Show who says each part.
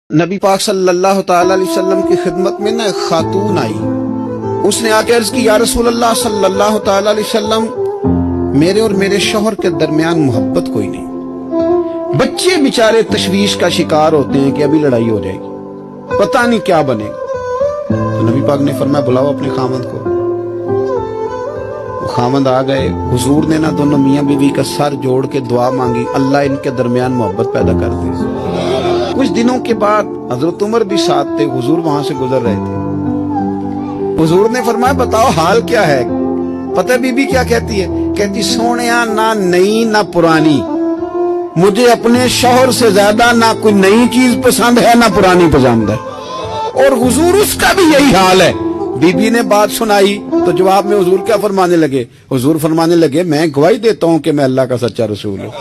Speaker 1: نبی پاک صلی اللہ تعالی علیہ وسلم کی خدمت میں نا ایک خاتون آئی. اس نے آ کے عرض کی یا رسول اللہ صلی اللہ تعالی علیہ وسلم میرے اور میرے شوہر کے درمیان محبت کوئی نہیں. بچے بیچارے تشویش کا شکار ہوتے ہیں کہ ابھی لڑائی ہو جائے گی, پتہ نہیں کیا بنے گا. تو نبی پاک نے فرمایا بلاؤ اپنے خامند کو. خامند آ گئے. حضور نے نا دونوں میاں بیوی کا سر جوڑ کے دعا مانگی, اللہ ان کے درمیان محبت پیدا کر دے. کچھ دنوں کے بعد حضرت عمر بھی ساتھ تھے, حضور وہاں سے گزر رہے تھے. حضور نے فرمایا بتاؤ حال کیا ہے. پتہ ہے بی بی کیا کہتی ہے؟ کہتی سونیا نہ نئی نہ پرانی, مجھے اپنے شوہر سے زیادہ نہ کوئی نئی چیز پسند ہے نہ پرانی پسند ہے. اور حضور اس کا بھی یہی حال ہے. بی بی نے بات سنائی تو جواب میں حضور کیا فرمانے لگے؟ حضور فرمانے لگے میں گواہی دیتا ہوں کہ میں اللہ کا سچا رسول ہوں.